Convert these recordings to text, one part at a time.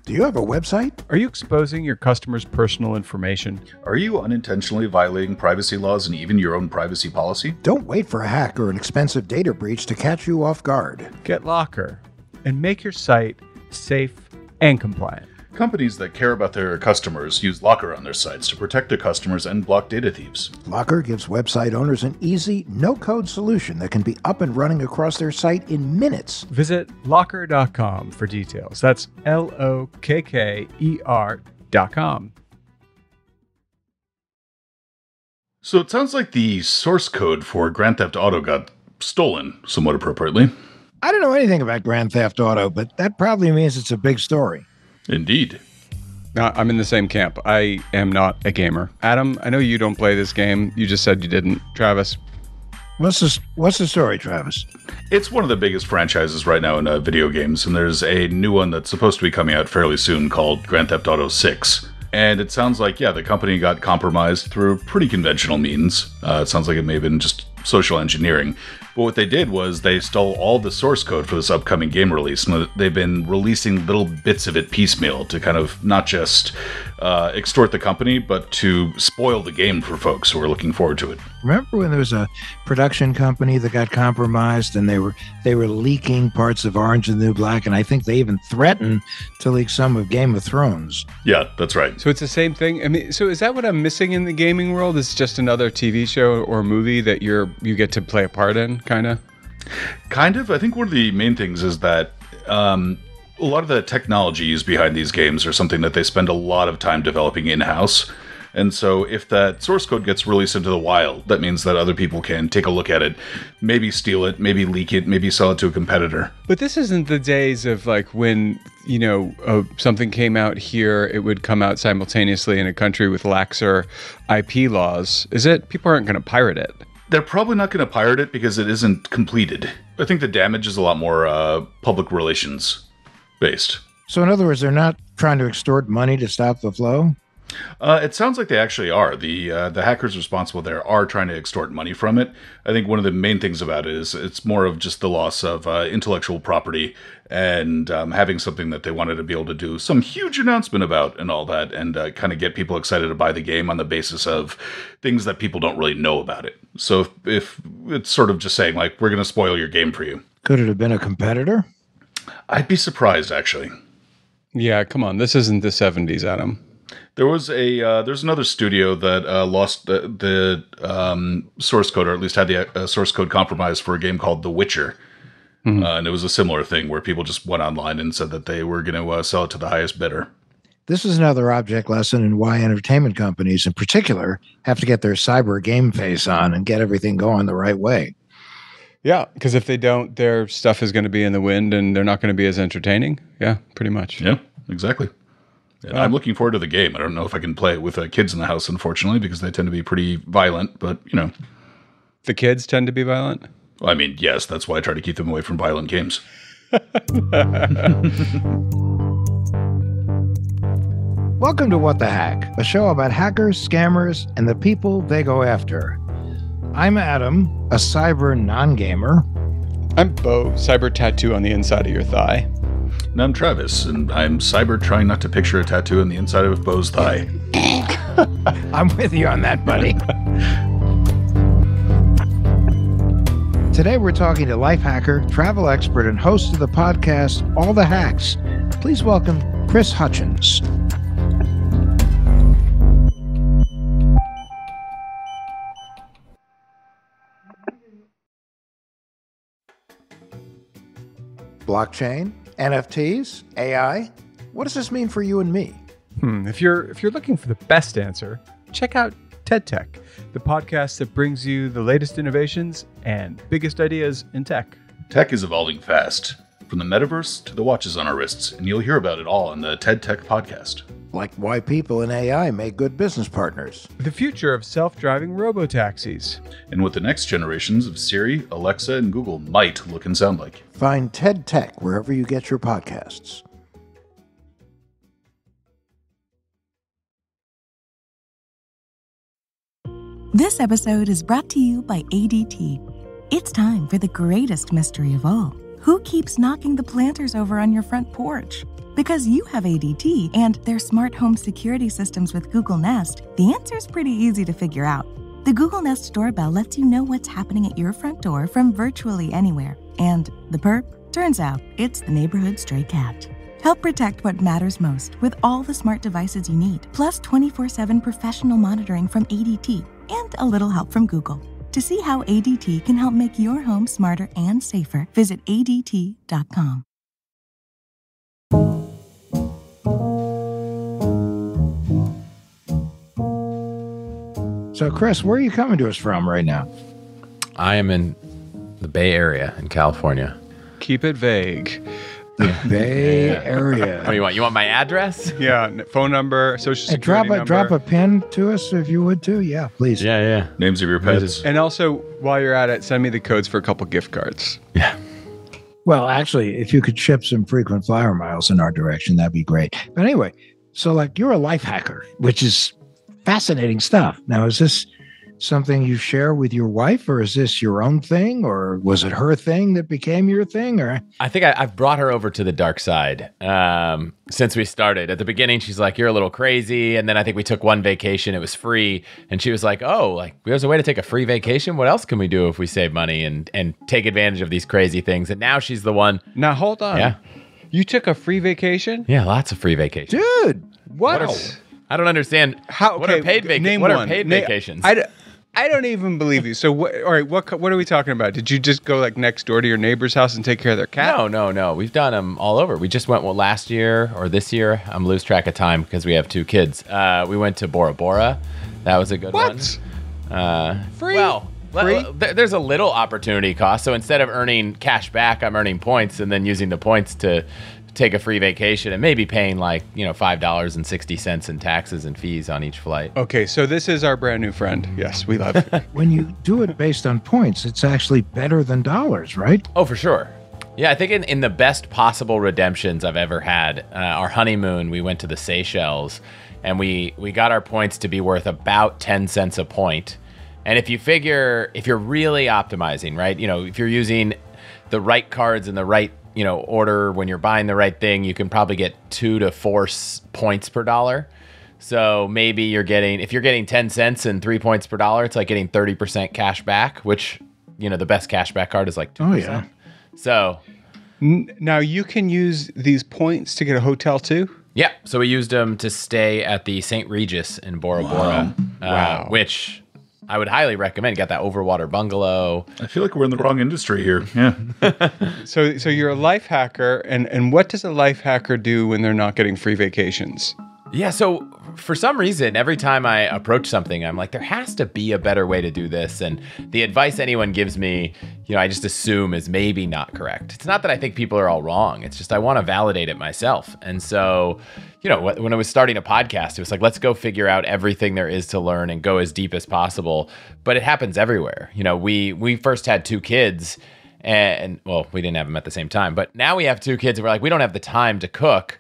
Do you have a website? Are you exposing your customers' personal information? Are you unintentionally violating privacy laws and even your own privacy policy? Don't wait for a hack or an expensive data breach to catch you off guard. Get Locker and make your site safe and compliant. Companies that care about their customers use Locker on their sites to protect their customers and block data thieves. Locker gives website owners an easy, no-code solution that can be up and running across their site in minutes. Visit locker.com for details. That's LOKKER.com. So it sounds like the source code for Grand Theft Auto got stolen, somewhat appropriately. I don't know anything about Grand Theft Auto, but that probably means it's a big story. Indeed. I'm in the same camp. I am not a gamer. Adam, I know you don't play this game. You just said you didn't. Travis? What's the story, Travis? It's one of the biggest franchises right now in video games, and there's a new one that's supposed to be coming out fairly soon called Grand Theft Auto 6. And it sounds like, the company got compromised through pretty conventional means. It sounds like it may have been just social engineering. But what they did was they stole all the source code for this upcoming game release, and they've been releasing little bits of it piecemeal to kind of not just extort the company, but to spoil the game for folks who are looking forward to it. Remember when there was a production company that got compromised and they were leaking parts of Orange and the New Black, and I think they even threatened to leak some of Game of Thrones. Yeah, that's right. So it's the same thing? I mean, so is that what I'm missing in the gaming world? It's just another TV show or movie that you get to play a part in, kind of? Kind of. I think one of the main things is that a lot of the technologies behind these games are something that they spend a lot of time developing in-house. And so if that source code gets released into the wild, that means that other people can take a look at it, maybe steal it, maybe leak it, maybe sell it to a competitor. But this isn't the days of like when, something came out here, it would come out simultaneously in a country with laxer IP laws. Is it? People aren't going to pirate it. They're probably not going to pirate it because it isn't completed. I think the damage is a lot more public relations based. So in other words, they're not trying to extort money to stop the flow? It sounds like they actually are. The hackers responsible there are trying to extort money from it. I think one of the main things about it is it's more of just the loss of intellectual property and having something that they wanted to be able to do some huge announcement about and all that, and kind of get people excited to buy the game on the basis of things that people don't really know about it. So if it's sort of just saying, like, we're going to spoil your game for you. Could it have been a competitor? I'd be surprised, actually. Yeah, come on. This isn't the 70s, Adam. There was there's another studio that lost the source code, or at least had the source code compromised for a game called The Witcher. Mm-hmm. And it was a similar thing where people just went online and said that they were going to sell it to the highest bidder. This is another object lesson in why entertainment companies in particular have to get their cyber game face on and get everything going the right way. Yeah, because if they don't, their stuff is going to be in the wind and they're not going to be as entertaining. Yeah, pretty much. Yeah, exactly. And I'm looking forward to the game. I don't know if I can play it with kids in the house, unfortunately, because they tend to be pretty violent, but, The kids tend to be violent? Well, I mean, yes, that's why I try to keep them away from violent games. Welcome to What the Hack, a show about hackers, scammers, and the people they go after. I'm Adam, a cyber non-gamer. I'm Bo, cyber tattoo on the inside of your thigh. And I'm Travis, and I'm cyber trying not to picture a tattoo on the inside of Bo's thigh. I'm with you on that, buddy. Today we're talking to lifehacker, travel expert, and host of the podcast, All the Hacks. Please welcome Chris Hutchins. Blockchain, NFTs, AI. What does this mean for you and me? If you're looking for the best answer, check out TED Tech, the podcast that brings you the latest innovations and biggest ideas in tech. Tech is evolving fast, from the metaverse to the watches on our wrists, and you'll hear about it all on the TED Tech podcast. Like why people in AI make good business partners. The future of self-driving robotaxis. And what the next generations of Siri, Alexa, and Google might look and sound like. Find TED Tech wherever you get your podcasts. This episode is brought to you by ADT. It's time for the greatest mystery of all. Who keeps knocking the planters over on your front porch? Because you have ADT and their smart home security systems with Google Nest, the answer's pretty easy to figure out. The Google Nest doorbell lets you know what's happening at your front door from virtually anywhere. And the perp? Turns out it's the neighborhood stray cat. Help protect what matters most with all the smart devices you need, plus 24/7 professional monitoring from ADT and a little help from Google. To see how ADT can help make your home smarter and safer, visit ADT.com. So, Chris, where are you coming to us from right now? I am in the Bay Area in California. Keep it vague. The Bay Area. What do you want? You want my address? Yeah, phone number, social security number. Drop a pin to us if you would too. Yeah, please. Yeah. Names of your pets. And also, while you're at it, send me the codes for a couple gift cards. Yeah. Well, actually, if you could ship some frequent flyer miles in our direction, that'd be great. But anyway, so like you're a life hacker, which is fascinating stuff. Now, is this something you share with your wife, or is this your own thing, or was it her thing that became your thing? Or I think I've brought her over to the dark side since we started. At the beginning, she's like, "You're a little crazy," and then I think we took one vacation; it was free, and she was like, "Oh, like there's a way to take a free vacation. What else can we do if we save money and take advantage of these crazy things?" And now she's the one. Now hold on. Yeah, you took a free vacation? yeah, lots of free vacations. dude, What? I don't understand. How? What are paid vacations? What are paid vacations? I don't even believe you. So, all right, what are we talking about? Did you just go like next door to your neighbor's house and take care of their cat? No. We've done them all over. We just went last year or this year. I'm lose track of time because we have two kids. We went to Bora Bora. That was a good one. Free? Well, Free? there's a little opportunity cost. So instead of earning cash back, I'm earning points and then using the points to take a free vacation and maybe paying like, $5.60 in taxes and fees on each flight. Okay, so this is our brand new friend. Yes, we love it. when you do it based on points, it's actually better than dollars, right? Oh, for sure. Yeah, I think in the best possible redemptions I've ever had, our honeymoon, we went to the Seychelles and we got our points to be worth about 10 cents a point. And if you're really optimizing, right? If you're using the right cards in the right order when you're buying the right thing, you can probably get 2 to 4 points per dollar. So maybe if you're getting 10 cents and 3 points per dollar, it's like getting 30% cash back, which, the best cash back card is like 2%. Oh, yeah. So now you can use these points to get a hotel too? yeah, so we used them to stay at the St. Regis in Bora Bora, Wow. which I would highly recommend. Got that overwater bungalow. I feel like we're in the wrong industry here. Yeah. So you're a life hacker, and what does a life hacker do when they're not getting free vacations? Yeah, so for some reason, every time I approach something, I'm like, there has to be a better way to do this. And the advice anyone gives me, I just assume is maybe not correct. It's not that I think people are all wrong. It's just I want to validate it myself. And so, when I was starting a podcast, it was like, let's go figure out everything there is to learn and go as deep as possible. But it happens everywhere. We first had 2 kids and well, we didn't have them at the same time. But now we have 2 kids and we're like, we don't have the time to cook.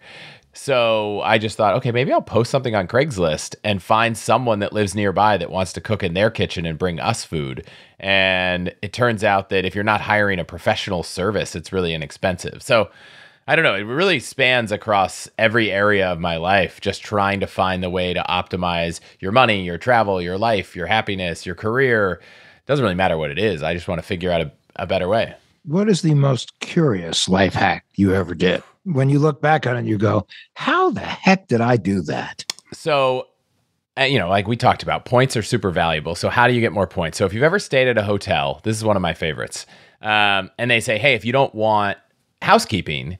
So I just thought, okay, maybe I'll post something on Craigslist and find someone that lives nearby that wants to cook in their kitchen and bring us food. And it turns out that if you're not hiring a professional service, it's really inexpensive. So I don't know. It really spans across every area of my life, just trying to find the way to optimize your money, your travel, your life, your happiness, your career. It doesn't really matter what it is. I just want to figure out a better way. What is the most curious life hack you ever did? When you look back on it, you go, how the heck did I do that? So, like we talked about, points are super valuable. So how do you get more points? So if you've ever stayed at a hotel, this is one of my favorites. And they say, hey, if you don't want housekeeping,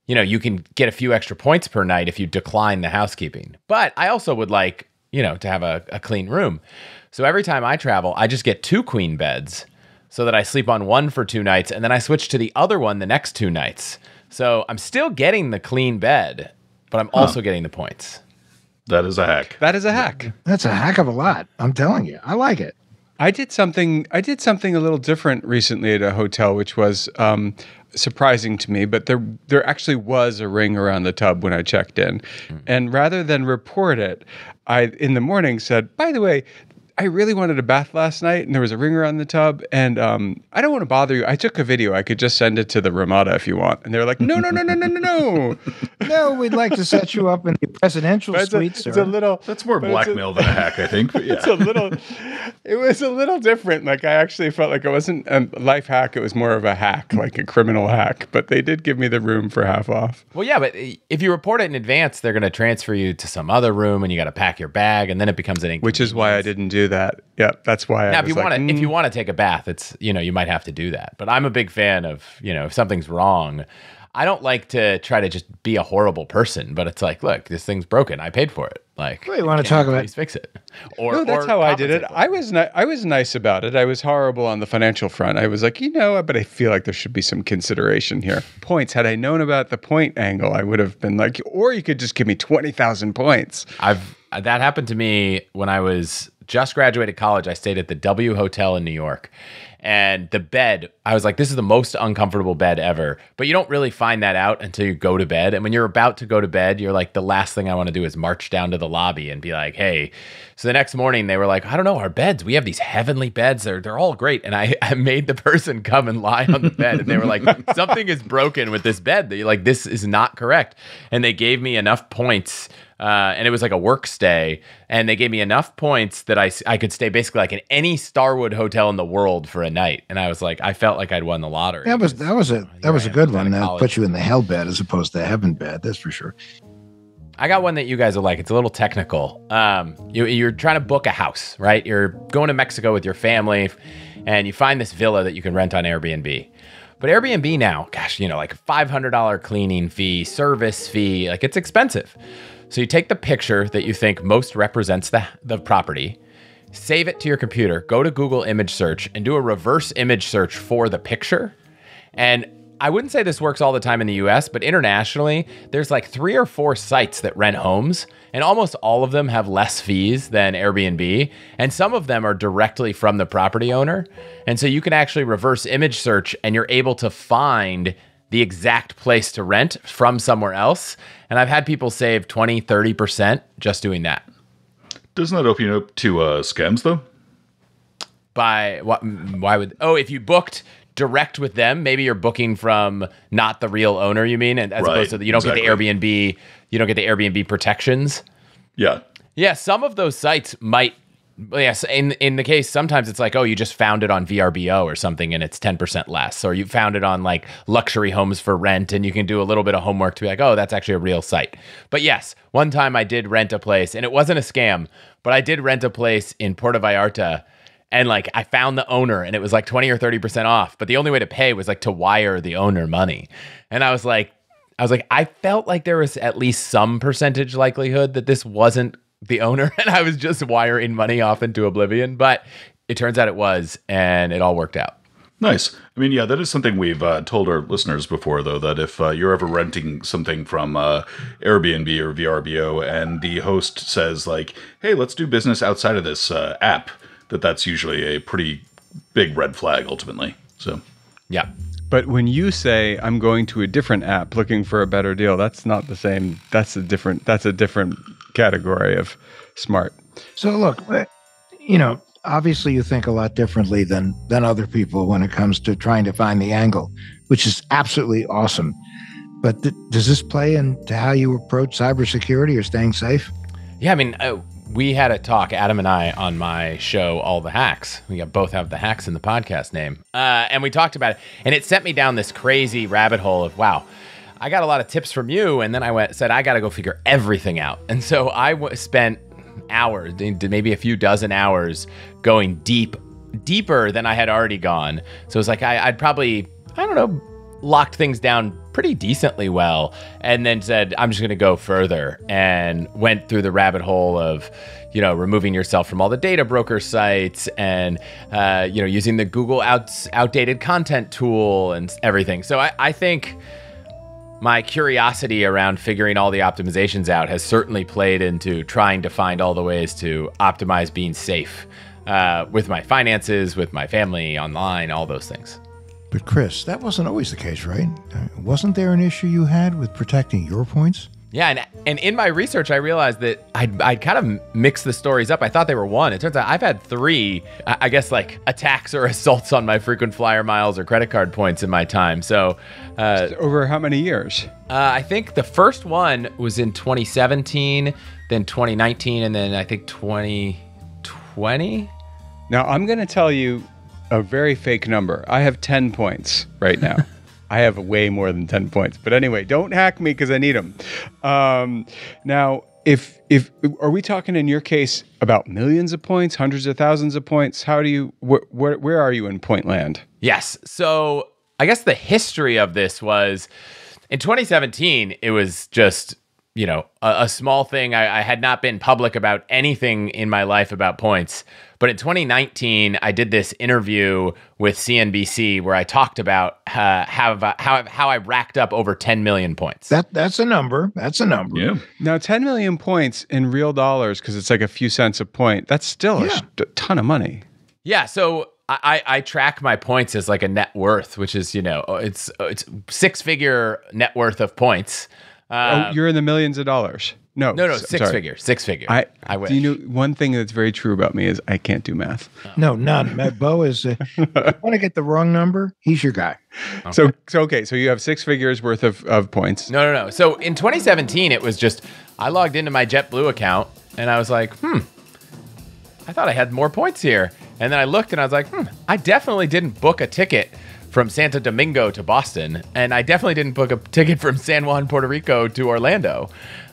you can get a few extra points per night if you decline the housekeeping. But I also would like, to have a clean room. So every time I travel, I just get 2 queen beds so that I sleep on one for 2 nights. And then I switch to the other one the next 2 nights. So I'm still getting the clean bed, but I'm also getting the points. That is a hack. That is a hack. That's a heck of a lot. I'm telling you. I like it. I did something a little different recently at a hotel, which was surprising to me, but there actually was a ring around the tub when I checked in. And rather than report it, I in the morning said, by the way, I really wanted a bath last night, and there was a ringer on the tub, and I don't want to bother you. I took a video. I could just send it to the Ramada if you want. And they're like, no. No, we'd like to set you up in the presidential suite, sir. It's a little. That's more blackmail than a hack, I think. But yeah. It was a little different. Like I actually felt like it wasn't a life hack. It was more of a hack, like a criminal hack. But they did give me the room for half off. Well, yeah, but if you report it in advance, they're going to transfer you to some other room, and you got to pack your bag, and then it becomes an inconvenience. Which is why I didn't do that. Yeah, that's why. Now, if you want to take a bath, it's you might have to do that. But I'm a big fan of if something's wrong. I don't like to try to just be a horrible person, but it's like, look, this thing's broken. I paid for it. Like, well, you want to talk about? Please fix it. No, that's how I did it. I was nice about it. I was horrible on the financial front. I was like, but I feel like there should be some consideration here. Points. Had I known about the point angle, I would have been like, or you could just give me 20,000 points. That happened to me when I was just graduated college. I stayed at the W Hotel in New York. And the bed, I was like, this is the most uncomfortable bed ever. But you don't really find that out until you go to bed. And when you're about to go to bed, you're like, the last thing I want to do is march down to the lobby and be like, hey. So the next morning they were like, I don't know, our beds, we have these heavenly beds. They're all great. And I made the person come and lie on the bed. And they were like, something is broken with this bed. They're like, this is not correct. And they gave me enough points. And it was like a work stay, and they gave me enough points that I could stay basically like in any Starwood hotel in the world for a night. And I was like, I felt like I'd won the lottery. That was a good one. That put you in the hell bed as opposed to heaven bed. That's for sure. I got one that you guys will like. It's a little technical. You're trying to book a house, right? You're going to Mexico with your family, and you find this villa that you can rent on Airbnb. But Airbnb now, gosh, like $500 cleaning fee, service fee, like it's expensive. So you take the picture that you think most represents the property, save it to your computer, go to Google image search and do a reverse image search for the picture. And I wouldn't say this works all the time in the US, but internationally, there's like 3 or 4 sites that rent homes, and almost all of them have less fees than Airbnb. And some of them are directly from the property owner. And so you can actually reverse image search and you're able to find the exact place to rent from somewhere else. And I've had people save 20, 30% just doing that. Doesn't that open you up to scams, though? By what? Why would? Oh, if you booked direct with them, maybe you're booking from not the real owner, you mean? And as opposed to you don't get the Airbnb, you don't get the Airbnb protections. Yeah. Yeah, some of those sites might. Yes, in the case, sometimes it's like, oh, you just found it on VRBO or something and it's 10% less. Or you found it on like luxury homes for rent and you can do a little bit of homework to be like, oh, that's actually a real site. But yes, one time I did rent a place and it wasn't a scam, but I did rent a place in Puerto Vallarta and like I found the owner and it was like 20 or 30% off. But the only way to pay was like to wire the owner money. And I was like, I felt like there was at least some percentage likelihood that this wasn't the owner, and I was just wiring money off into oblivion, but it turns out it was, and it all worked out. Nice. I mean, yeah, that is something we've told our listeners before, though, that if you're ever renting something from Airbnb or VRBO and the host says, like, hey, let's do business outside of this app, that's usually a pretty big red flag, ultimately. So, yeah. But when you say I'm going to a different app looking for a better deal, that's not the same. That's a different category of smart. So look, obviously you think a lot differently than other people when it comes to trying to find the angle, which is absolutely awesome. But does this play into how you approach cybersecurity or staying safe? Yeah, I mean, we had a talk, Adam and I, on my show, All the Hacks. We both have the hacks in the podcast name. And we talked about it. And it sent me down this crazy rabbit hole of, wow, I got a lot of tips from you. And then I said, I got to go figure everything out. And so I spent hours, maybe a few dozen hours, going deeper than I had already gone. So it was like, I'd probably, locked things down pretty decently well, and then said, I'm just going to go further, and went through the rabbit hole of, removing yourself from all the data broker sites and, using the Google outdated content tool and everything. So I think my curiosity around figuring all the optimizations out has certainly played into trying to find all the ways to optimize being safe with my finances, with my family, online, all those things. But Chris, that wasn't always the case, right? Wasn't there an issue you had with protecting your points? Yeah, and in my research, I realized that I'd kind of mixed the stories up. I thought they were one. It turns out I've had 3, I guess, like attacks or assaults on my frequent flyer miles or credit card points in my time. So over how many years? I think the first one was in 2017, then 2019, and then I think 2020. Now, I'm going to tell you a very fake number. I have 10 points right now. I have way more than 10 points. But anyway, don't hack me because I need them. Now, if are we talking in your case about millions of points, hundreds of thousands of points? How do you, where are you in point land? Yes. So I guess the history of this was in 2017, it was just, you know, a small thing. I had not been public about anything in my life about points. But in 2019, I did this interview with CNBC where I talked about how I racked up over 10 million points. That's a number. That's a number. Yeah. Now, 10 million points in real dollars, because it's like a few cents a point, that's still a ton of money. Yeah. So I track my points as like a net worth, which is, you know, it's 6-figure net worth of points. You're in the millions of dollars. No, six figure. I wish. Do you know one thing that's very true about me is I can't do math. No, none. Bo is, if you want to get the wrong number, he's your guy. Okay. So you have 6 figures worth of points. No. So in 2017, it was just, I logged into my JetBlue account and I was like, I thought I had more points here. And then I looked and I was like, I definitely didn't book a ticket from Santo Domingo to Boston. And I definitely didn't book a ticket from San Juan, Puerto Rico to Orlando.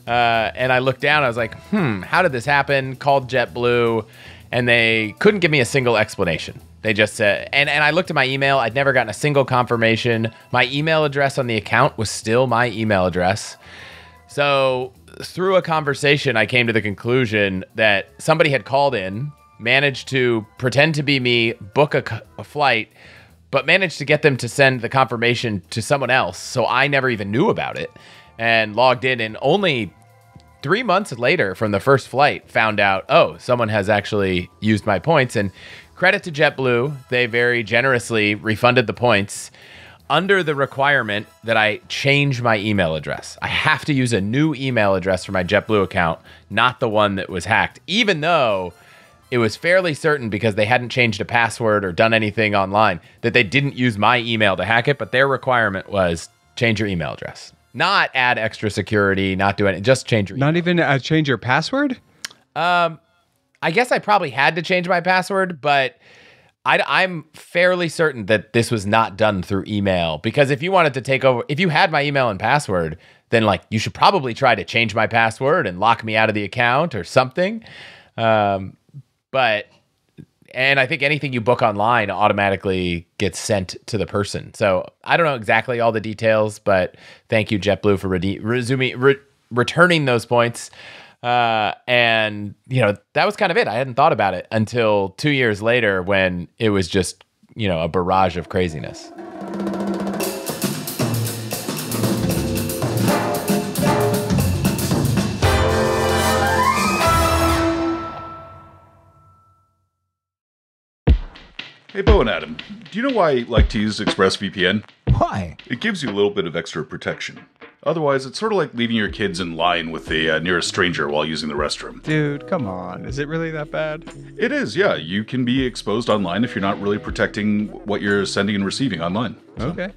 And I looked down, I was like, how did this happen? Called JetBlue, and they couldn't give me a single explanation. They just said, and I looked at my email, I'd never gotten a single confirmation. My email address on the account was still my email address. So through a conversation, I came to the conclusion that somebody had called in, managed to pretend to be me, book a flight, but managed to get them to send the confirmation to someone else. So I never even knew about it and logged in, and only 3 months later from the first flight found out, someone has actually used my points. And credit to JetBlue, they very generously refunded the points under the requirement that I change my email address. I have to use a new email address for my JetBlue account, not the one that was hacked, even though it was fairly certain, because they hadn't changed a password or done anything online, that they didn't use my email to hack it, but their requirement was change your email address. Not add extra security, not do anything, just change your email. Not even change your password? I guess I probably had to change my password, but I'm fairly certain that this was not done through email, because if you wanted to take over, if you had my email and password, then like you should probably try to change my password and lock me out of the account or something. And I think anything you book online automatically gets sent to the person. So I don't know exactly all the details, but thank you, JetBlue, for returning those points. And, you know, that was kind of it. I hadn't thought about it until 2 years later when it was just, you know, a barrage of craziness. Hey, Bo and Adam, do you know why I like to use ExpressVPN? Why? It gives you a little bit of extra protection. Otherwise, it's sort of like leaving your kids in line with the nearest stranger while using the restroom. Dude, come on. Is it really that bad? It is, yeah. You can be exposed online if you're not really protecting what you're sending and receiving online. So Okay.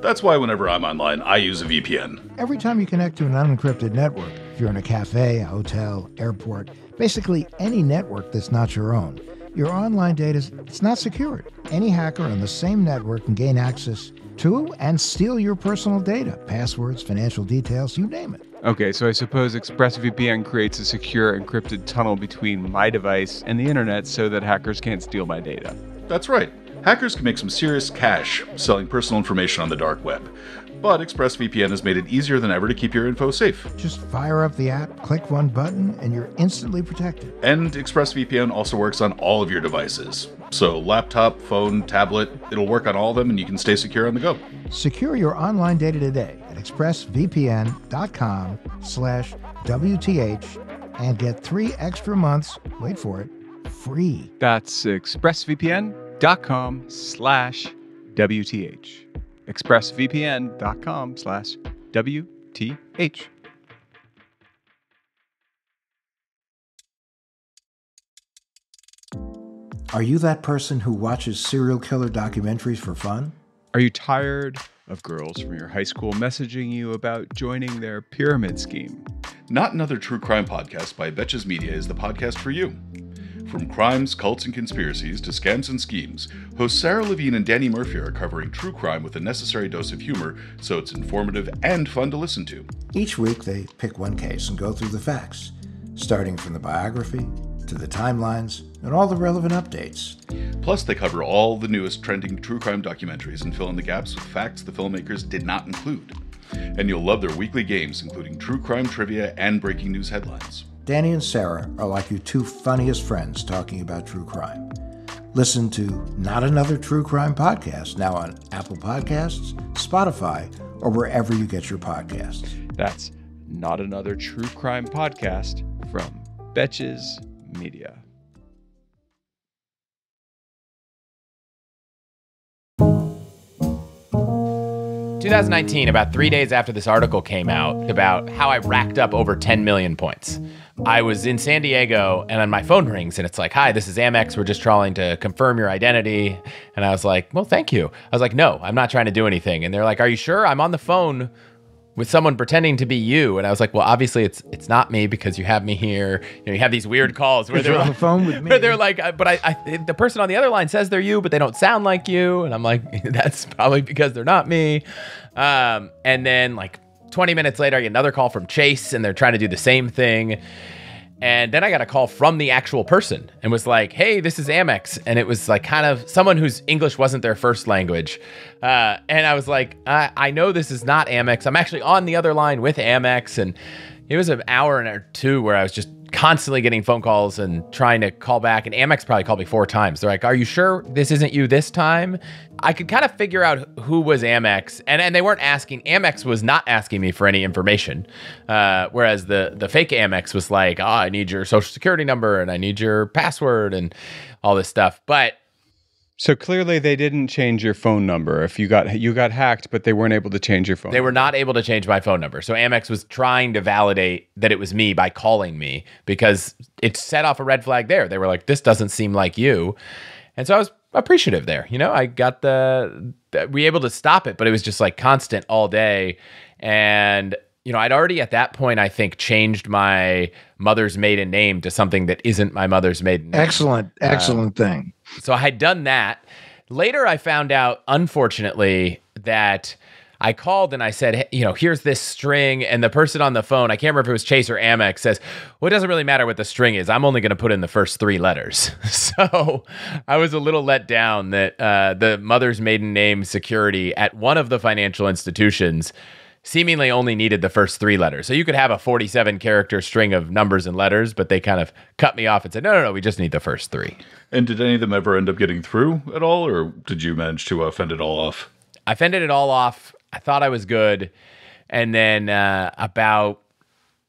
that's why whenever I'm online, I use a VPN. Every time you connect to an unencrypted network, if you're in a cafe, a hotel, airport, basically any network that's not your own, your online data it's not secured. Any hacker on the same network can gain access to and steal your personal data, passwords, financial details, you name it. Okay, so I suppose ExpressVPN creates a secure encrypted tunnel between my device and the internet so that hackers can't steal my data. That's right. Hackers can make some serious cash selling personal information on the dark web. But ExpressVPN has made it easier than ever to keep your info safe. Just fire up the app, click one button, and you're instantly protected. And ExpressVPN also works on all of your devices. So laptop, phone, tablet, it'll work on all of them and you can stay secure on the go. Secure your online data today at expressvpn.com/WTH and get 3 extra months, wait for it, free. That's expressvpn.com/WTH. expressvpn.com/WTH. Are you that person who watches serial killer documentaries for fun? Are you tired of girls from your high school messaging you about joining their pyramid scheme? Not Another True Crime Podcast by Betches Media is the podcast for you. From crimes, cults, and conspiracies to scams and schemes, hosts Sarah Levine and Danny Murphy are covering true crime with a necessary dose of humor, so it's informative and fun to listen to. Each week, they pick one case and go through the facts, starting from the biography to the timelines and all the relevant updates. Plus, they cover all the newest trending true crime documentaries and fill in the gaps with facts the filmmakers did not include. And you'll love their weekly games, including true crime trivia and breaking news headlines. Danny and Sarah are like your two funniest friends talking about true crime. Listen to Not Another True Crime Podcast, now on Apple Podcasts, Spotify, or wherever you get your podcasts. That's Not Another True Crime Podcast from Betches Media. In 2019, about 3 days after this article came out about how I racked up over 10 million points, I was in San Diego and then my phone rings and it's like, "Hi, this is Amex. We're just trying to confirm your identity." And I was like, "Well, thank you." I was like, "No, I'm not trying to do anything." And they're like, "Are you sure? I'm on the phone with someone pretending to be you." And I was like, "Well, obviously it's not me because you have me here." You have these weird calls where they're on the phone with me. Where they're like, "But I the person on the other line says they're you, but they don't sound like you." And I'm like, "That's probably because they're not me." And then like 20 minutes later, I get another call from Chase and they're trying to do the same thing. And then I got a call from the actual person and was like, "Hey, this is Amex." And it was like kind of someone whose English wasn't their first language. And I was like, I know this is not Amex. I'm actually on the other line with Amex. And it was an hour and or two where I was just constantly getting phone calls and trying to call back. And Amex probably called me 4 times. They're like, "Are you sure this isn't you this time?" I could kind of figure out who was Amex. And they weren't asking. Amex was not asking me for any information. Whereas the fake Amex was like, "Oh, I need your social security number and I need your password and all this stuff." But so clearly they didn't change your phone number. If you got hacked, but they weren't able to change your phone They number. were not able to change my phone number. So Amex was trying to validate that it was me by calling me because it set off a red flag there. They were like, "This doesn't seem like you." And so I was appreciative there. I got we were able to stop it, but it was just like constant all day. And I'd already at that point, I think, changed my mother's maiden name to something that isn't my mother's maiden name. Excellent thing. So I had done that. Later, I found out, unfortunately, that I called and I said, "Hey, here's this string." And the person on the phone, I can't remember if it was Chase or Amex, says, "Well, it doesn't really matter what the string is. I'm only going to put in the first 3 letters." So I was a little let down that the mother's maiden name security at one of the financial institutions seemingly only needed the first 3 letters. So you could have a 47-character string of numbers and letters, but they kind of cut me off and said, no, we just need the first 3. And did any of them ever end up getting through at all, or did you manage to fend it all off? I fended it all off. I thought I was good. And then about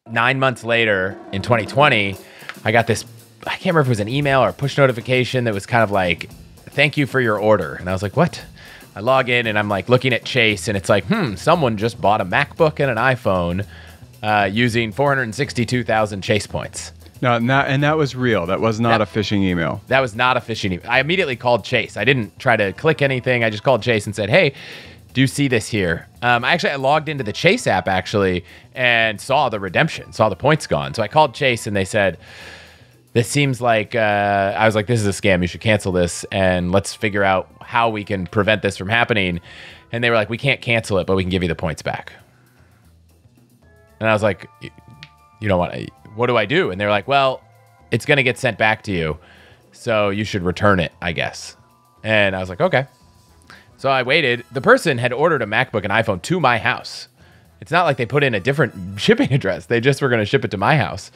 9 months later in 2020, I got this, I can't remember if it was an email or a push notification that was kind of like, "Thank you for your order." And I was like, "What?" I log in and I'm like looking at Chase and it's like, someone just bought a MacBook and an iPhone using 462,000 Chase points. No, and that was real. That was not a phishing email. That was not a phishing email. I immediately called Chase. I didn't try to click anything. I just called Chase and said, "Hey, do you see this here?" I logged into the Chase app and saw the redemption, saw the points gone. So I called Chase and they said, "This seems like," I was like, "This is a scam. You should cancel this and let's figure out how we can prevent this from happening." And they were like, "We can't cancel it, but we can give you the points back." And I was like, "You know what do I do?" And they're like, "Well, it's going to get sent back to you, so you should return it, I guess." And I was like, "Okay." So I waited. The person had ordered a MacBook and iPhone to my house. It's not like they put in a different shipping address. They just were going to ship it to my house.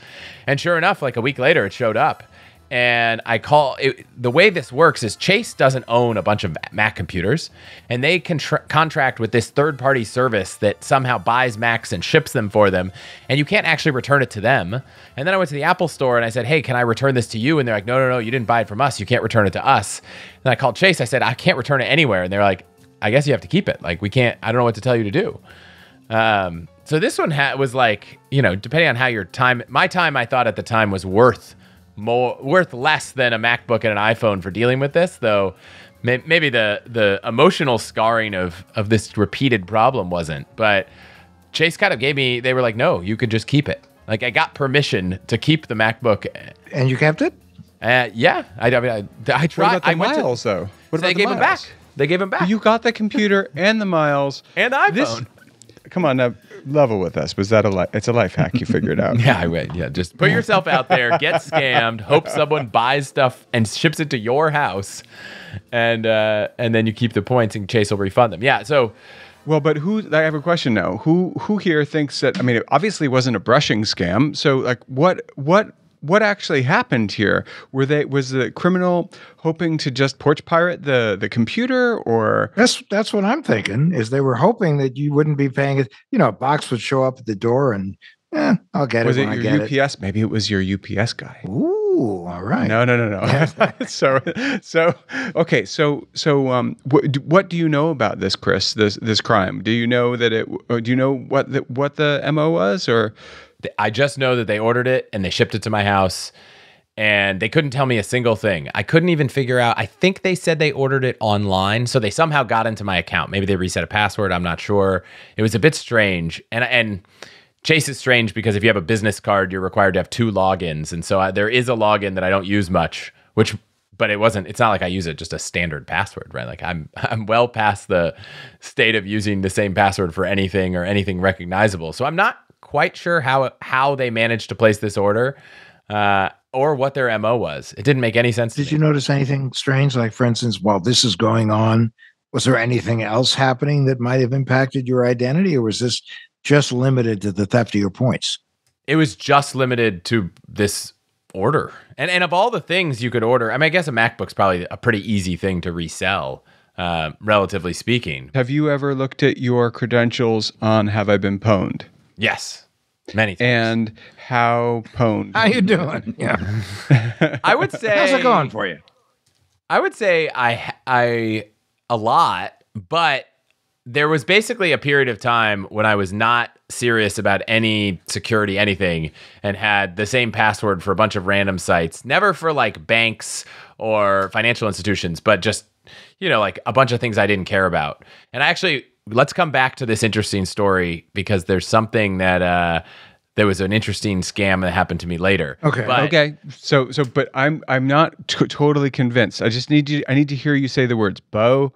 And sure enough, like a week later, it showed up. And I call it. The way this works is Chase doesn't own a bunch of Mac computers, and they contract with this third-party service that somehow buys Macs and ships them for them, and you can't actually return it to them. And then I went to the Apple store and I said, "Hey, can I return this to you?" And they're like, No, you didn't buy it from us. You can't return it to us. And I called Chase. I said, "I can't return it anywhere." And they're like, "I guess you have to keep it. Like, we can't. I don't know what to tell you to do." So this one was like, depending on how your time. My time, I thought at the time was worth worth less than a MacBook and an iPhone for dealing with this, though. Maybe the emotional scarring of this repeated problem wasn't, but Chase kind of gave me, they were like, no, you could just keep it. Like, I got permission to keep the MacBook. And you kept it? Yeah. I tried. What about the miles, though? What about they gave them back. They gave them back. You got the computer and the miles. And the iPhone. Come on, now, level with us. Was that it's a life hack you figured out? Yeah, I would. Yeah, just put yourself out there, get scammed, hope someone buys stuff and ships it to your house, and then you keep the points and Chase will refund them. Yeah, so... Well, but I have a question now. Who here thinks that, I mean, it obviously wasn't a brushing scam. So like what actually happened here? Was the criminal hoping to just porch pirate the computer, or? That's what I'm thinking, is they were hoping that you wouldn't be paying it. You know, a box would show up at the door and I'll get was it. Was it your UPS? Maybe it was your UPS guy. Ooh, all right. No. Okay. What do you know about this, Chris? This crime? Do you know that do you know what the MO was, or? I just know that they ordered it and they shipped it to my house, and they couldn't tell me a single thing. I couldn't even figure out. I think they said they ordered it online, so they somehow got into my account. Maybe they reset a password. I'm not sure. It was a bit strange, and Chase is strange because if you have a business card, you're required to have 2 logins. And so there is a login that I don't use much, but it's not like I use it just a standard password, right? Like I'm well past the state of using the same password for anything or anything recognizable. So I'm not quite sure how they managed to place this order or what their MO was. It didn't make any sense to me. Did you notice anything strange? Like, for instance, while this is going on, was there anything else happening that might have impacted your identity, or was this just limited to the theft of your points? It was just limited to this order. And of all the things you could order, I mean, I guess a MacBook's probably a pretty easy thing to resell, relatively speaking. Have you ever looked at your credentials on Have I Been Pwned? Yes, many times. And how pwned? How you doing? Yeah. I would say... How's it going for you? I would say I a lot, but there was basically a period of time when I was not serious about any security, anything, and had the same password for a bunch of random sites, never for like banks or financial institutions, but just, like a bunch of things I didn't care about. And let's come back to this interesting story, because there's something that, there was an interesting scam that happened to me later. Okay. But I'm not totally convinced. I need to hear you say the words. Bo,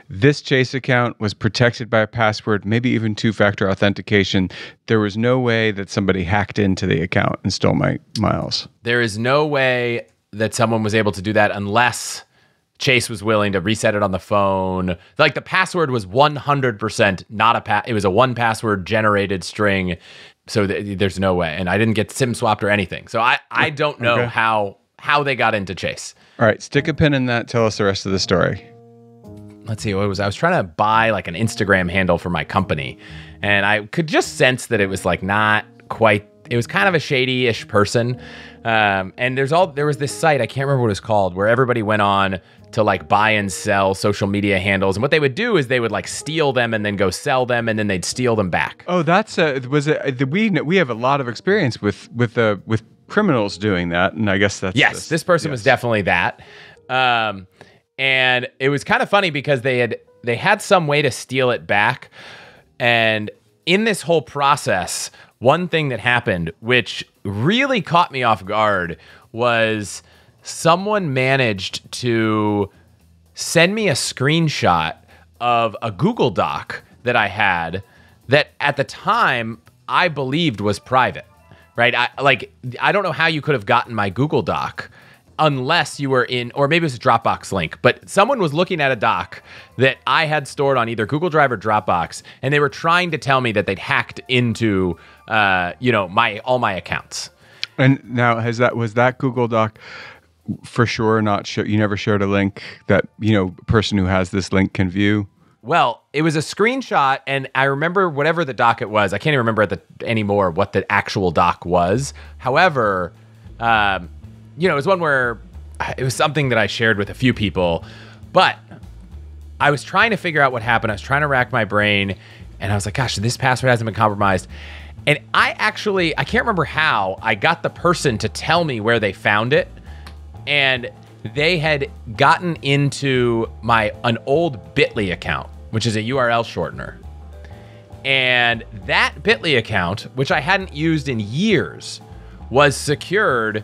this Chase account was protected by a password, maybe even 2-factor authentication. There was no way that somebody hacked into the account and stole my miles. There is no way that someone was able to do that unless Chase was willing to reset it on the phone. Like, the password was 100% not it was a 1-password generated string. So there's no way. And I didn't get SIM swapped or anything. So I don't know how they got into Chase. All right, stick a pin in that. Tell us the rest of the story. Let's see. I was trying to buy like an Instagram handle for my company, and I could just sense that it was like not quite. It was kind of a shady-ish person. And there was this site, I can't remember what it was called, where everybody went on to like buy and sell social media handles. And what they would do is they would like steal them and then go sell them, and then they'd steal them back. Oh, we have a lot of experience with criminals doing that. And I guess that's... Yes, this person was definitely that. And it was kind of funny because they had some way to steal it back. And in this whole process, one thing that happened, which really caught me off guard, was someone managed to send me a screenshot of a Google Doc that I had that at the time I believed was private, right? I don't know how you could have gotten my Google Doc unless you were in, or maybe it was a Dropbox link, but someone was looking at a doc that I had stored on either Google Drive or Dropbox, and they were trying to tell me that they'd hacked into, all my accounts. And now was that Google Doc for sure you never showed a link that, person who has this link can view? Well, it was a screenshot, and I remember whatever the doc it was. I can't even remember anymore what the actual doc was. However, it was one where it was something that I shared with a few people, but I was trying to figure out what happened. I was trying to rack my brain, and I was like, gosh, this password hasn't been compromised. And I can't remember how I got the person to tell me where they found it, And they had gotten into an old Bitly account, which is a URL shortener. And that Bitly account, which I hadn't used in years, was secured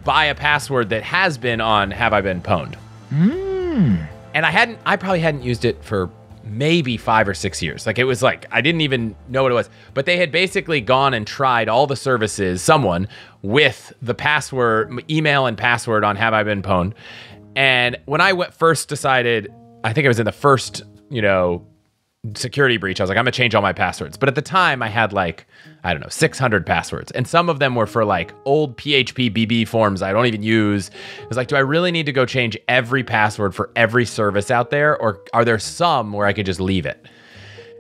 by a password that has been on Have I Been Pwned. And I probably hadn't used it for maybe 5 or 6 years. Like, it was like, I didn't even know what it was. But they had basically gone and tried all the services, someone with the password, email and password on Have I Been Pwned. And when I first decided, I think it was in the first, security breach, I was like, I'm gonna change all my passwords. But at the time I had 600 passwords. And some of them were for old PHP BB forms I don't even use. It was like, do I really need to go change every password for every service out there? Or are there some where I could just leave it?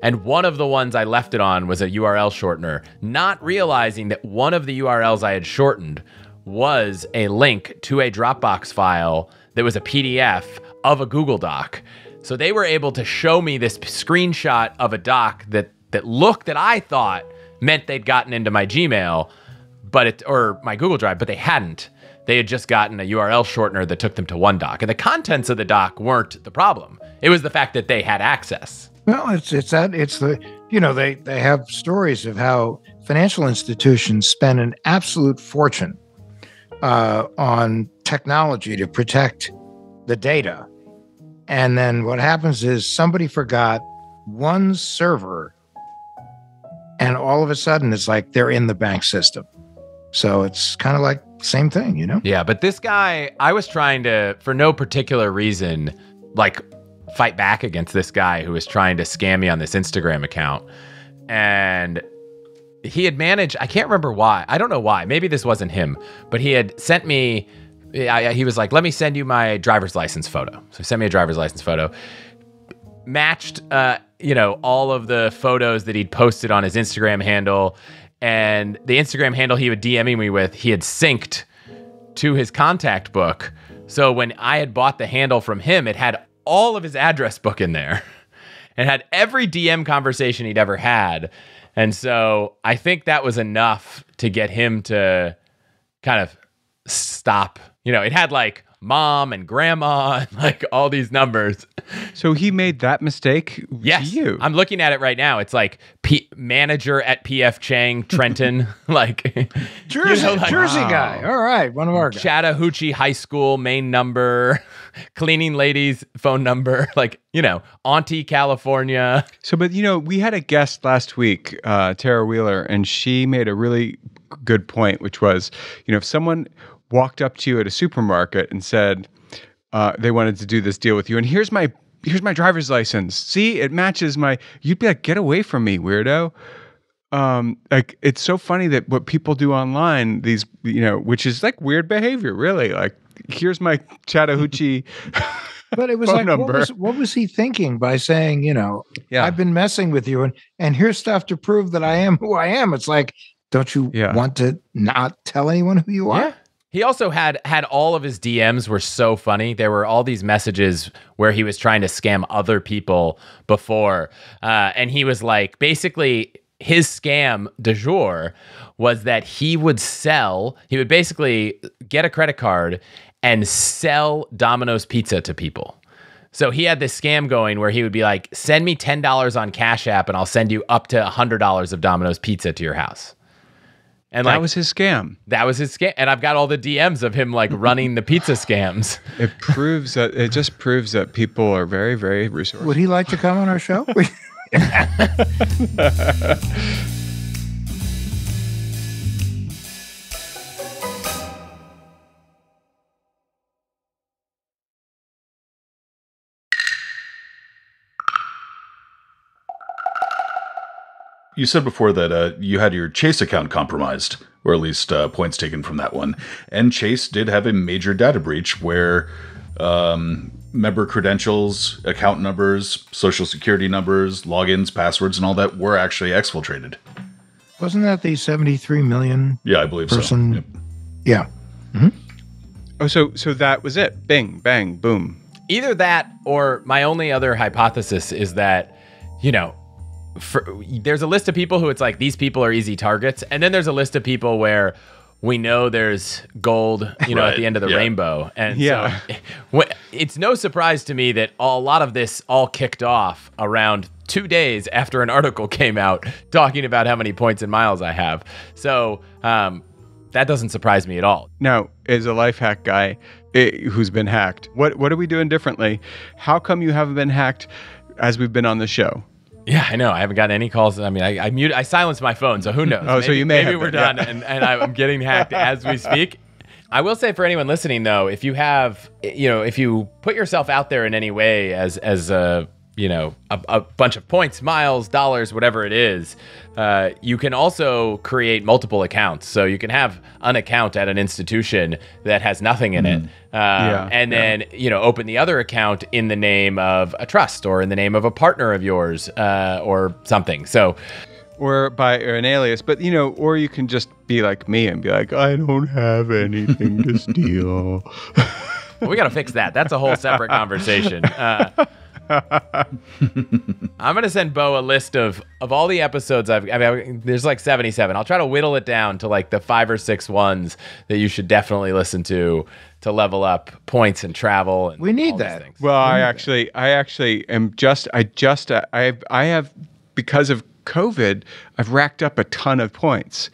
And one of the ones I left it on was a URL shortener, not realizing that one of the URLs I had shortened was a link to a Dropbox file that was a PDF of a Google Doc. So they were able to show me this screenshot of a doc that I thought meant they'd gotten into my Gmail, or my Google Drive, but they hadn't. They had just gotten a URL shortener that took them to one doc. And the contents of the doc weren't the problem. It was the fact that they had access. Well, they have stories of how financial institutions spend an absolute fortune on technology to protect the data. And then what happens is somebody forgot one server, and all of a sudden it's like they're in the bank system. So it's kind of like same thing, Yeah, but this guy, I was trying to, for no particular reason, fight back against this guy who was trying to scam me on this Instagram account. And he had managed, I can't remember why. I don't know why. Maybe this wasn't him, but he had sent me, he was like, let me send you my driver's license photo. So he sent me a driver's license photo, matched, all of the photos that he'd posted on his Instagram handle, and the Instagram handle he would DMing me with, he had synced to his contact book. So when I had bought the handle from him, it had all of his address book in there and had every DM conversation he'd ever had. And so I think that was enough to get him to kind of stop. It had mom and grandma and all these numbers. So he made that mistake yes. to you. I'm looking at it right now. It's manager at PF Chang, Trenton, Jersey guy. All right. One of our guys. Chattahoochee High School main number, cleaning lady's phone number, Auntie California. So, but we had a guest last week, Tara Wheeler, and she made a really good point, which was, if someone walked up to you at a supermarket and said they wanted to do this deal with you, and here's my driver's license. See, it matches you'd be like, get away from me, weirdo. It's so funny that what people do online, these, which is weird behavior, really. Here's my Chattahoochee but it was phone number. What was he thinking by saying, I've been messing with you and here's stuff to prove that I am who I am. It's like, don't you want to not tell anyone who you are? Yeah. He also had all of his DMs were so funny. There were all these messages where he was trying to scam other people before. And he was basically his scam du jour was that he would basically get a credit card and sell Domino's pizza to people. So he had this scam going where he would be like, send me $10 on Cash App and I'll send you up to $100 of Domino's pizza to your house. And that was his scam. That was his scam. And I've got all the DMs of him running the pizza scams. It just proves that people are very, very resourceful. Would he like to come on our show? You said before that you had your Chase account compromised, or at least points taken from that one. And Chase did have a major data breach where member credentials, account numbers, social security numbers, logins, passwords, and all that were actually exfiltrated. Wasn't that the 73 million? Yeah, I believe person? So. Yep. Yeah. Mm-hmm. Oh, so that was it. Bing, bang, boom. Either that, or my only other hypothesis is that, there's a list of people who it's these people are easy targets. And then there's a list of people where we know there's gold, at the end of the rainbow. And so it's no surprise to me that a lot of this all kicked off around 2 days after an article came out talking about how many points and miles I have. So that doesn't surprise me at all. Now, as a life hack guy who's been hacked, what are we doing differently? How come you haven't been hacked as we've been on the show? Yeah, I know. I haven't gotten any calls. I mean, I silenced my phone, so who knows? Oh, so you maybe we're done, and I'm getting hacked as we speak. I will say for anyone listening, though, if you have, if you put yourself out there in any way as a bunch of points, miles, dollars, whatever it is, you can also create multiple accounts. So you can have an account at an institution that has nothing in it. And then, open the other account in the name of a trust or in the name of a partner of yours or something. So, or by an alias, but or you can just be like me and be like, I don't have anything to steal. Well, we got to fix that. That's a whole separate conversation. I'm going to send Bo a list of all the episodes there's like 77. I'll try to whittle it down to like the 5 or 6 ones that you should definitely listen to level up points and travel. And we need that. Well, I actually am I have, because of COVID, I've racked up a ton of points.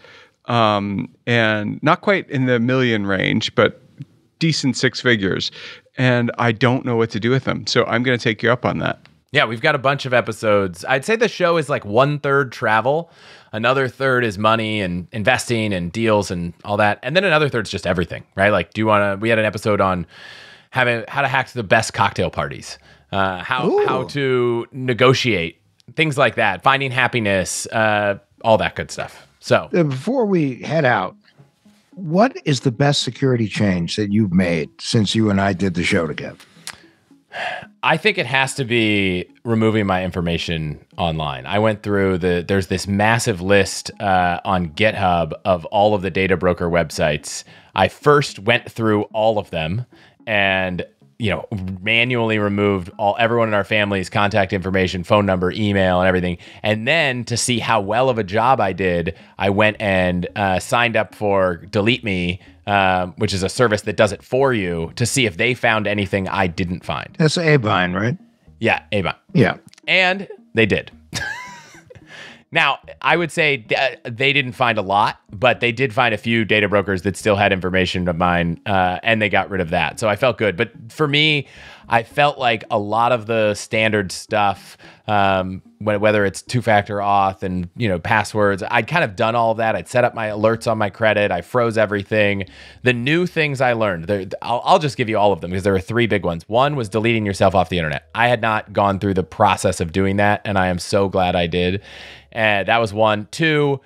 And not quite in the million range, but decent 6 figures. And I don't know what to do with them. So I'm going to take you up on that. Yeah, we've got a bunch of episodes. I'd say the show is like 1/3 travel. Another third is money and investing and deals and all that. And then another third is just everything, right? Like, we had an episode on how to hack the best cocktail parties, how to negotiate, things like that, finding happiness, all that good stuff. So before we head out, what is the best security change that you've made since you and I did the show together? I think it has to be removing my information online. I went through there's this massive list on GitHub of all of the data broker websites. I first went through all of them and manually removed everyone in our family's contact information, phone number, email, and everything. And then to see how well of a job I did, I went and signed up for Delete Me, which is a service that does it for you, to see if they found anything I didn't find. That's Abine, right? Yeah, Abine. Yeah. And they did. Now, I would say they didn't find a lot, but they did find a few data brokers that still had information of mine, and they got rid of that. So I felt good. But for me, I felt like a lot of the standard stuff, whether it's 2-factor auth and passwords, I'd kind of done all of that. I'd set up my alerts on my credit. I froze everything. The new things I learned, I'll just give you all of them because there were 3 big ones. One was deleting yourself off the internet. I had not gone through the process of doing that, and I am so glad I did. That was 1. 2,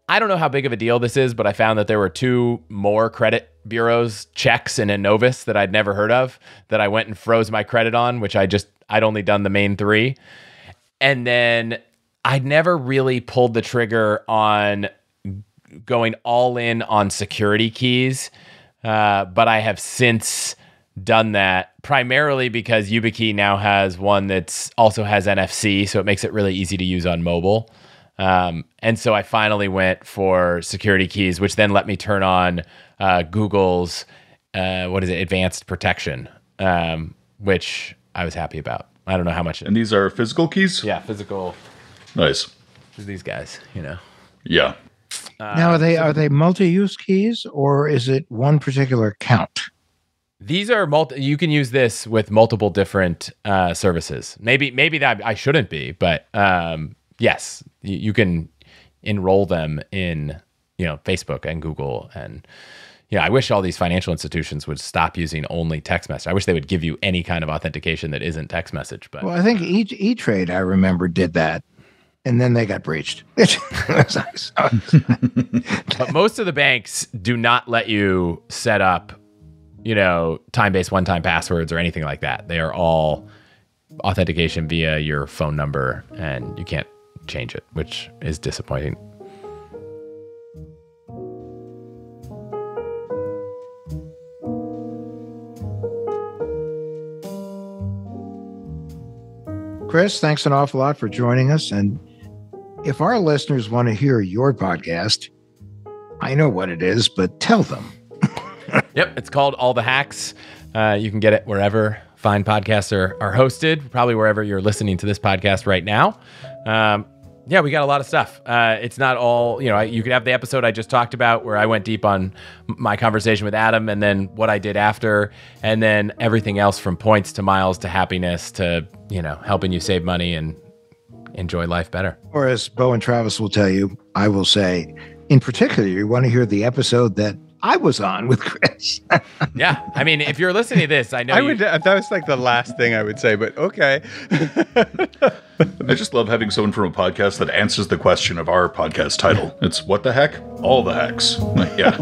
I don't know how big of a deal this is, but I found that there were 2 more credit bureaus, checks, and Innovis that I'd never heard of that I went and froze my credit on, which I'd only done the main 3. And then I'd never really pulled the trigger on going all in on security keys, but I have since done that primarily because YubiKey now has one that's also has NFC, so it makes it really easy to use on mobile. And so I finally went for security keys, which then let me turn on Google's advanced protection, which I was happy about. I don't know how much. And these are physical keys? Yeah, physical. Nice. These guys, Yeah. Now, are they multi-use keys, or is it one particular account? These are you can use this with multiple different services. Maybe that I shouldn't be, but yes, you can enroll them in Facebook and Google, and I wish all these financial institutions would stop using only text message. I wish they would give you any kind of authentication that isn't text message. But well, I think E-Trade, I remember, did that, and then they got breached. But most of the banks do not let you set up time-based one-time passwords or anything like that. They are all authentication via your phone number, and you can't change it, which is disappointing. Chris, thanks an awful lot for joining us. And if our listeners want to hear your podcast, I I know what it is, but tell them. Yep, it's called All the Hacks. You can get it wherever fine podcasts are hosted, probably wherever you're listening to this podcast right now. Yeah, we got a lot of stuff. It's not all, you could have the episode I just talked about where I went deep on my conversation with Adam and then what I did after, and then everything else from points to miles to happiness to, helping you save money and enjoy life better. Or as Bo and Travis will tell you, I will say, in particular, you want to hear the episode that I was on with Chris. Yeah. I mean, if you're listening to this, I know that was like the last thing I would say, but okay. I just love having someone from a podcast that answers the question of our podcast title. It's what the heck? All the hacks. Yeah.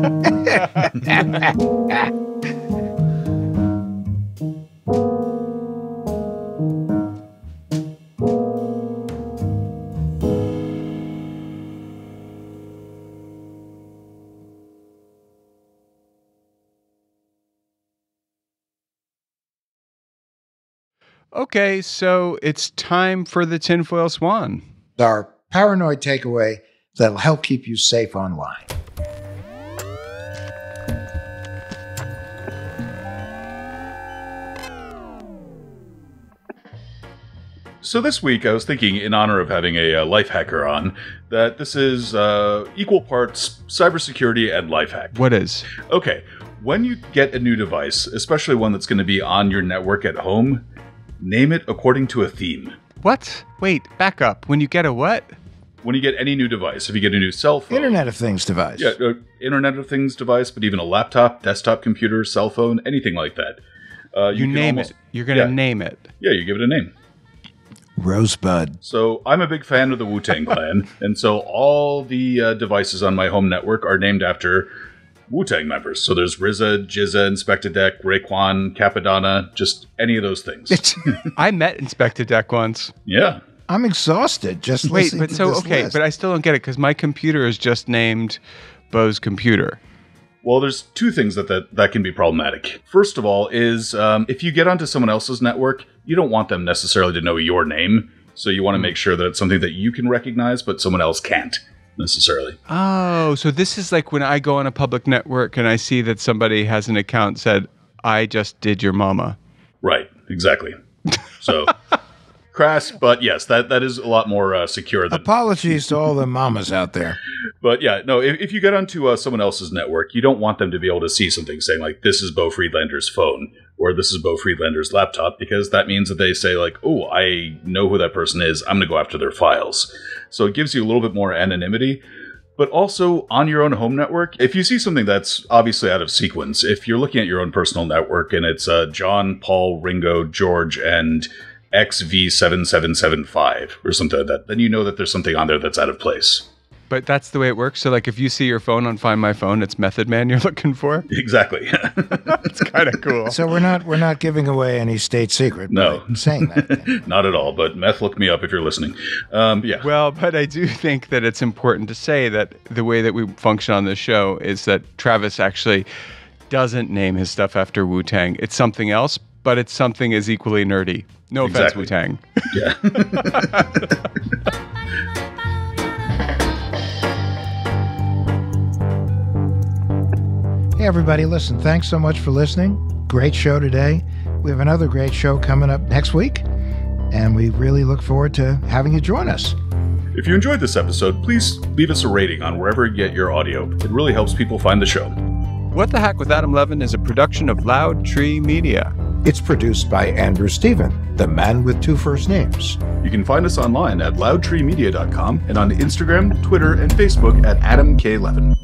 Okay, so it's time for the Tin Foil Swan. Our paranoid takeaway that'll help keep you safe online. So this week, I was thinking, in honor of having a life hacker on, that this is equal parts cybersecurity and life hack. What is? Okay, when you get a new device, especially one that's going to be on your network at home, name it according to a theme. What? Wait, back up. When you get a what? When you get any new device, if you get a new cell phone. Internet of Things device. Yeah, Internet of Things device, but even a laptop, desktop computer, cell phone, anything like that. You name it. You're going to name it. Yeah, you give it a name. Rosebud. So I'm a big fan of the Wu-Tang Clan, and so all the devices on my home network are named after Wu-Tang members. So there's RZA, Jizza, Inspectah Deck, Raekwon, Capadonna, just any of those things. I met Inspectah Deck once. Yeah. I'm exhausted. Just wait, listening but to so this okay, list. but I still don't get it because my computer is just named Bo's computer. Well, there's two things that can be problematic. First of all is if you get onto someone else's network, you don't want them necessarily to know your name. So you want to make sure that it's something that you can recognize, but someone else can't necessarily. Oh, so this is like when I go on a public network and I see that somebody has an account said, I just did your mama. Right, exactly. So crass, but yes, that is a lot more secure than... Apologies to all the mamas out there. But yeah, no, if you get onto someone else's network, you don't want them to be able to see something saying like, this is Bo Friedlander's phone, or this is Bo Friedlander's laptop, because that means that they say like, oh, I know who that person is, I'm going to go after their files. So it gives you a little bit more anonymity. But also on your own home network, if you see something that's obviously out of sequence, if you're looking at your own personal network and it's John, Paul, Ringo, George, and XV7775 or something like that, then you know that there's something on there that's out of place. But that's the way it works. So like if you see your phone on Find My Phone, it's Method Man you're looking for? Exactly. It's kind of cool. So we're not giving away any state secret. No. By saying that. Not at all. But Meth, look me up if you're listening. Yeah. Well, but I do think that it's important to say that the way that we function on this show is that Travis actually doesn't name his stuff after Wu-Tang. It's something else, but it's something as equally nerdy. No offense, Wu-Tang. Yeah. Hey, everybody, listen, thanks so much for listening. Great show today. We have another great show coming up next week, and we really look forward to having you join us. If you enjoyed this episode, please leave us a rating on wherever you get your audio. It really helps people find the show. What the Hack with Adam Levin is a production of Loud Tree Media. It's produced by Andrew Stephen, the man with two first names. You can find us online at loudtreemedia.com and on Instagram, Twitter, and Facebook at Adam K. Levin.